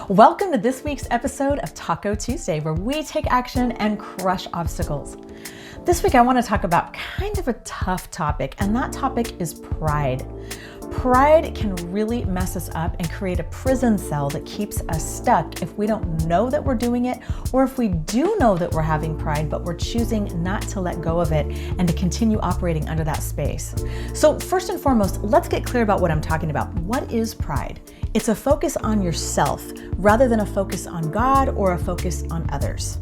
Welcome to this week's episode of Taco Tuesday, where we take action and crush obstacles. This week I want to talk about kind of a tough topic, and that topic is pride. Pride can really mess us up and create a prison cell that keeps us stuck if we don't know that we're doing it, or if we do know that we're having pride, but we're choosing not to let go of it and to continue operating under that space. So first and foremost, let's get clear about what I'm talking about. What is pride? It's a focus on yourself rather than a focus on God or a focus on others.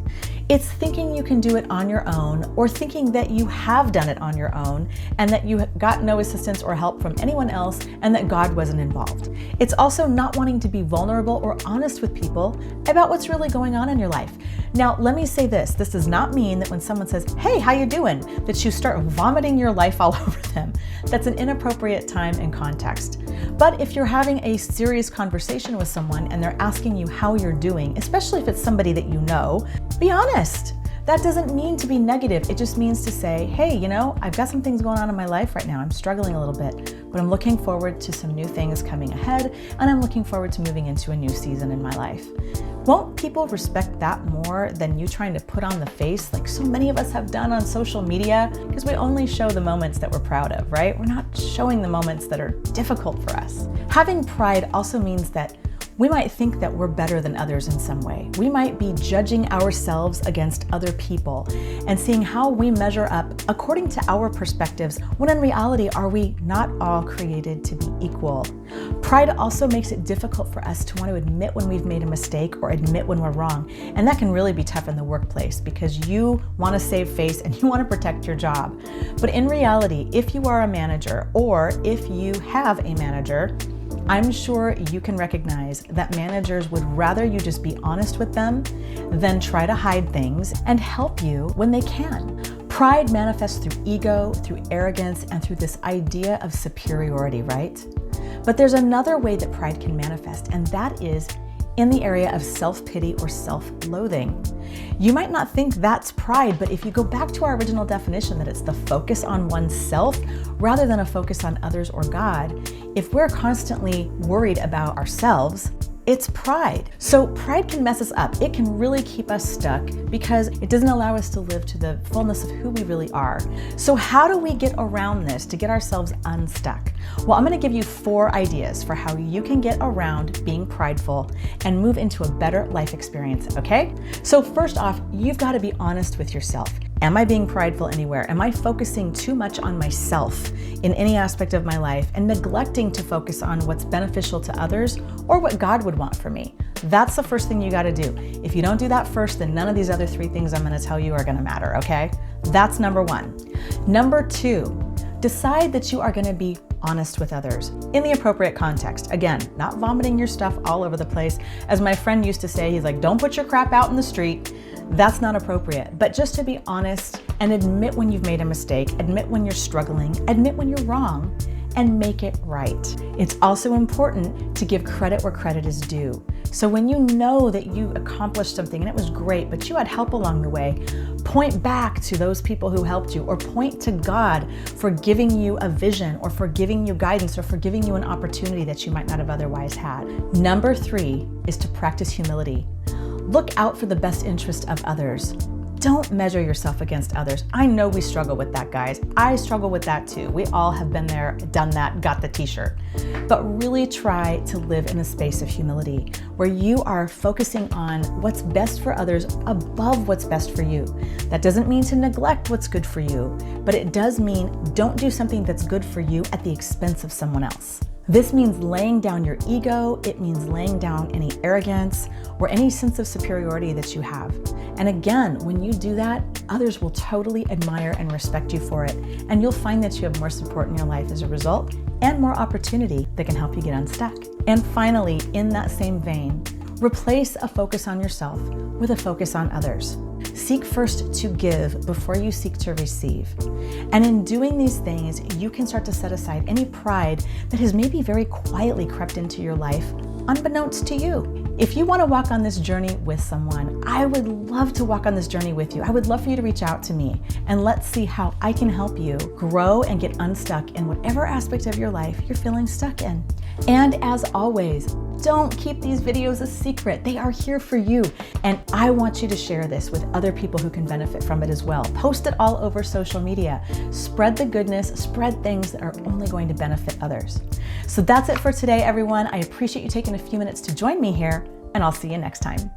It's thinking you can do it on your own, or thinking that you have done it on your own and that you got no assistance or help from anyone else and that God wasn't involved. It's also not wanting to be vulnerable or honest with people about what's really going on in your life. Now, let me say this. This does not mean that when someone says, "Hey, how you doing?" that you start vomiting your life all over them. That's an inappropriate time and context. But if you're having a serious conversation with someone and they're asking you how you're doing, especially if it's somebody that you know, be honest. That doesn't mean to be negative. It just means to say, hey, I've got some things going on in my life right now. I'm struggling a little bit, but I'm looking forward to some new things coming ahead, and I'm looking forward to moving into a new season in my life. Won't people respect that more than you trying to put on the face like so many of us have done on social media? Because we only show the moments that we're proud of, right? We're not showing the moments that are difficult for us. Having pride also means that we might think that we're better than others in some way. We might be judging ourselves against other people and seeing how we measure up according to our perspectives, when in reality, are we not all created to be equal? Pride also makes it difficult for us to want to admit when we've made a mistake or admit when we're wrong. And that can really be tough in the workplace because you want to save face and you want to protect your job. But in reality, if you are a manager or if you have a manager, I'm sure you can recognize that managers would rather you just be honest with them than try to hide things and help you when they can. Pride manifests through ego, through arrogance, and through this idea of superiority, right? But there's another way that pride can manifest, and that is in the area of self-pity or self-loathing. You might not think that's pride, but if you go back to our original definition that it's the focus on oneself rather than a focus on others or God, if we're constantly worried about ourselves, it's pride. So pride can mess us up. It can really keep us stuck because it doesn't allow us to live to the fullness of who we really are. So how do we get around this to get ourselves unstuck? Well, I'm going to give you 4 ideas for how you can get around being prideful and move into a better life experience, okay? So first off, you've got to be honest with yourself. Am I being prideful anywhere? Am I focusing too much on myself in any aspect of my life and neglecting to focus on what's beneficial to others or what God would want for me? That's the first thing you got to do. If you don't do that first, then none of these other 3 things I'm going to tell you are going to matter, okay? That's number 1. Number 2, decide that you are going to be honest with others in the appropriate context. Again, not vomiting your stuff all over the place. As my friend used to say, he's like, don't put your crap out in the street. That's not appropriate. But just to be honest and admit when you've made a mistake, admit when you're struggling, admit when you're wrong, and make it right. It's also important to give credit where credit is due. So when you know that you accomplished something and it was great, but you had help along the way, point back to those people who helped you, or point to God for giving you a vision or for giving you guidance or for giving you an opportunity that you might not have otherwise had. Number 3 is to practice humility. Look out for the best interest of others. Don't measure yourself against others. I know we struggle with that, guys. I struggle with that too. We all have been there, done that, got the t-shirt. But really try to live in a space of humility where you are focusing on what's best for others above what's best for you. That doesn't mean to neglect what's good for you, but it does mean don't do something that's good for you at the expense of someone else. This means laying down your ego. It means laying down any arrogance or any sense of superiority that you have. And again, when you do that, others will totally admire and respect you for it. And you'll find that you have more support in your life as a result and more opportunity that can help you get unstuck. And finally, in that same vein, replace a focus on yourself with a focus on others. Seek first to give before you seek to receive. And in doing these things, you can start to set aside any pride that has maybe very quietly crept into your life unbeknownst to you. If you want to walk on this journey with someone, I would love to walk on this journey with you. I would love for you to reach out to me and let's see how I can help you grow and get unstuck in whatever aspect of your life you're feeling stuck in. And as always, don't keep these videos a secret. They are here for you. And I want you to share this with other people who can benefit from it as well. Post it all over social media. Spread the goodness, spread things that are only going to benefit others. So that's it for today, everyone. I appreciate you taking a few minutes to join me here, and I'll see you next time.